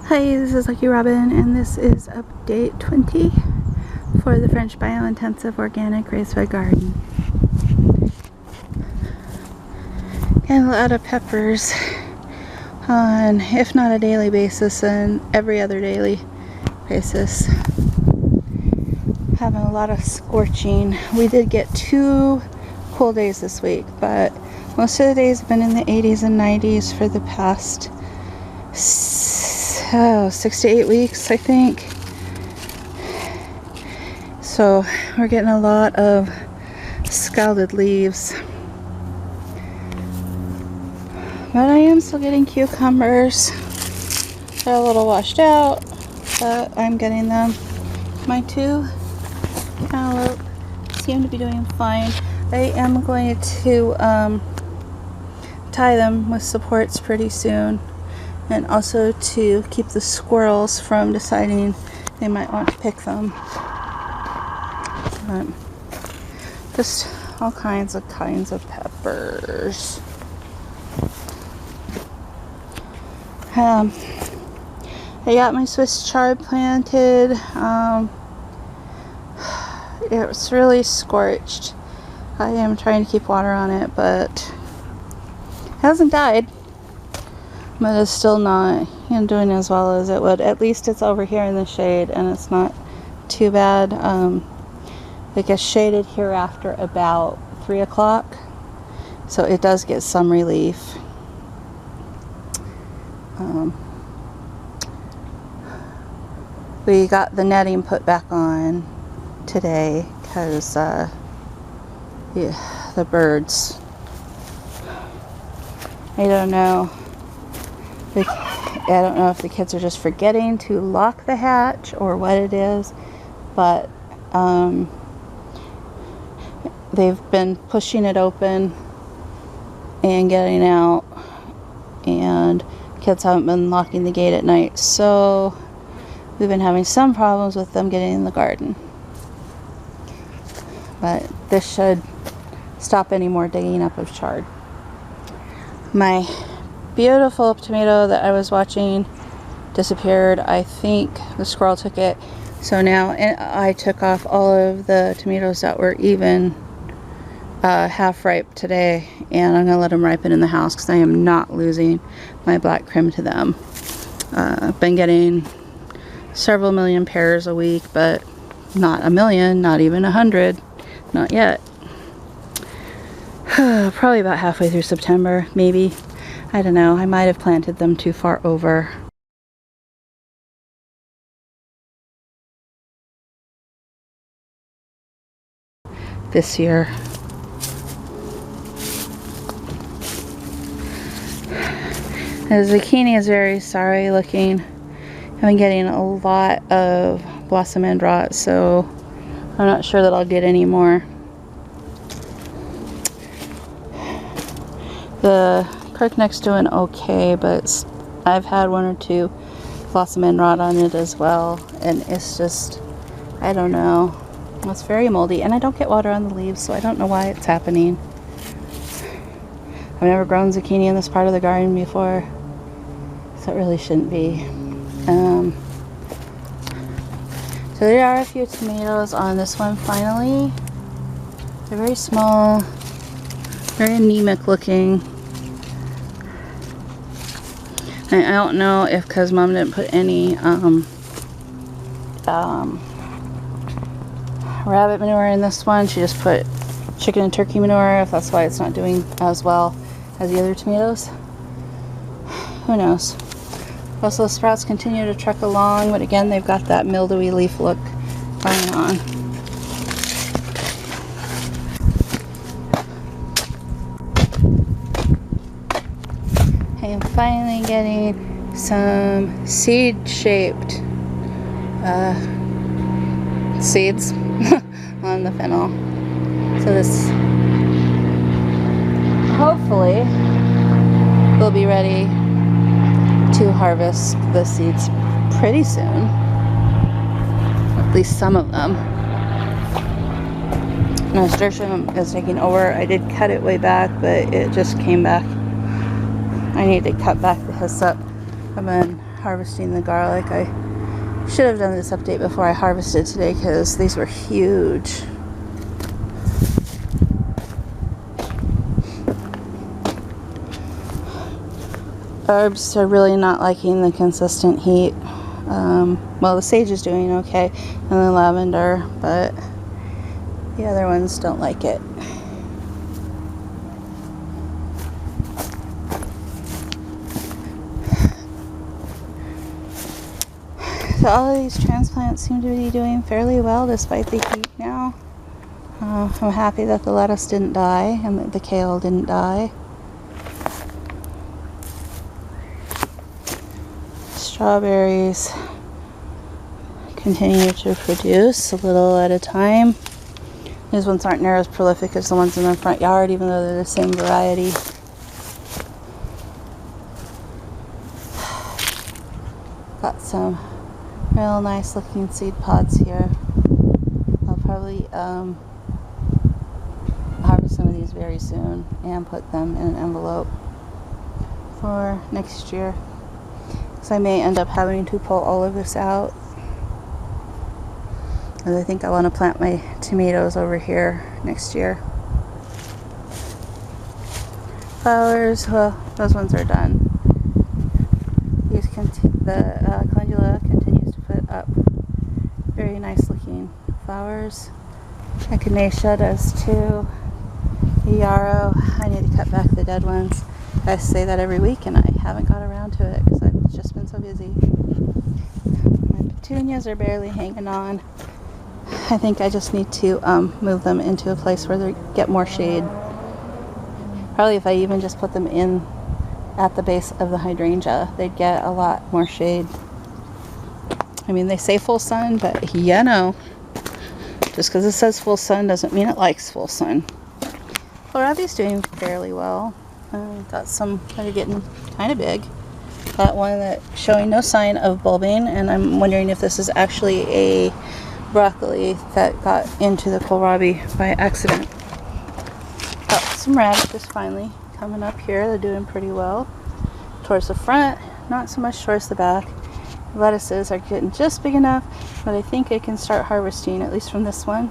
Hi, this is Lucky Robin, and this is update 20 for the French Biointensive Organic Raised Bed Garden. Getting a lot of peppers on, if not a daily basis, then every other daily basis. Having a lot of scorching. We did get 2 cool days this week, but most of the days have been in the 80s and 90s for the past 6 to 8 weeks, I think. So we're getting a lot of scalded leaves. But I am still getting cucumbers. They're a little washed out, but I'm getting them. My 2 cantaloupe seem to be doing fine. I am going to tie them with supports pretty soon, and also to keep the squirrels from deciding they might want to pick them. But just all kinds of peppers. I got my Swiss chard planted. It's really scorched. I am trying to keep water on it, but it hasn't died. But it's still not doing as well as it would. At least it's over here in the shade, and it's not too bad. It gets shaded here after about 3 o'clock, so it does get some relief. We got the netting put back on today because the birds, I don't know if the kids are just forgetting to lock the hatch or what it is, but they've been pushing it open and getting out, and kids haven't been locking the gate at night, so we've been having some problems with them getting in the garden. But this should stop any more digging up of chard. My beautiful tomato that I was watching disappeared. I think the squirrel took it. So now I took off all of the tomatoes that were even half ripe today, and I'm going to let them ripen in the house because I am not losing my black creme to them. I've been getting several million pears a week, but not a million, not even 100, not yet. Probably about halfway through September, maybe. I don't know. I might have planted them too far over. This year. The zucchini is very sorry looking. I've been getting a lot of blossom end rot, so I'm not sure that I'll get any more. The crookneck's doing okay, but I've had 1 or 2 blossom end rot on it as well, and it's just, I don't know. It's very moldy, and I don't get water on the leaves, so I don't know why it's happening. I've never grown zucchini in this part of the garden before, so it really shouldn't be. So there are a few tomatoes on this one finally. They're very small, very anemic looking. I don't know if because Mom didn't put any rabbit manure in this one, she just put chicken and turkey manure, if that's why it's not doing as well as the other tomatoes. Who knows? Also, the sprouts continue to trek along, but again, they've got that mildewy leaf look going on. I am finally getting some seed-shaped seeds on the fennel. So this hopefully will be ready to harvest the seeds pretty soon. At least some of them. Nasturtium is taking over. I did cut it way back, but it just came back. I need to cut back the hyssop. I've been harvesting the garlic. I should have done this update before I harvested today because these were huge. Herbs are really not liking the consistent heat. Well, the sage is doing okay, and the lavender, but the other ones don't like it. So all of these transplants seem to be doing fairly well despite the heat now. I'm happy that the lettuce didn't die and that the kale didn't die. Strawberries continue to produce a little at a time. These ones aren't near as prolific as the ones in the front yard, even though they're the same variety. Got some real nice looking seed pods here. I'll probably harvest some of these very soon and put them in an envelope for next year. So I may end up having to pull all of this out. And I think I want to plant my tomatoes over here next year. Flowers, well, those ones are done. The calendula continues to put up very nice looking flowers. Echinacea does too. The yarrow, I need to cut back the dead ones. I say that every week and I haven't got around to it because I've just been so busy. My petunias are barely hanging on. I think I just need to move them into a place where they get more shade. Probably if I even just put them in at the base of the hydrangea, they'd get a lot more shade. I mean, they say full sun, but you know, just because it says full sun doesn't mean it likes full sun. Kohlrabi's doing fairly well. Got some that are getting kind of big. Got one that's showing no sign of bulbing, and I'm wondering if this is actually a broccoli that got into the kohlrabi by accident. Got some radishes finally coming up here. They're doing pretty well. Towards the front, not so much towards the back. Lettuces are getting just big enough, but I think I can start harvesting, at least from this one.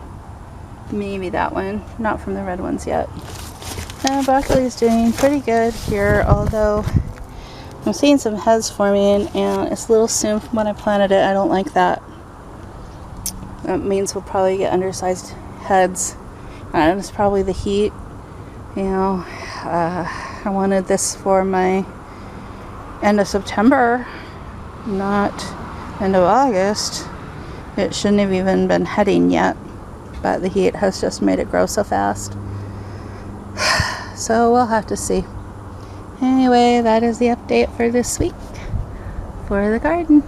Maybe that one, not from the red ones yet. Broccoli is doing pretty good here, although I'm seeing some heads forming, and it's a little soon from when I planted it. I don't like that. That means we'll probably get undersized heads. And it's probably the heat. You know, I wanted this for my end of September, not end of August. It shouldn't have even been heading yet, but the heat has just made it grow so fast. So we'll have to see. Anyway, that is the update for this week for the garden.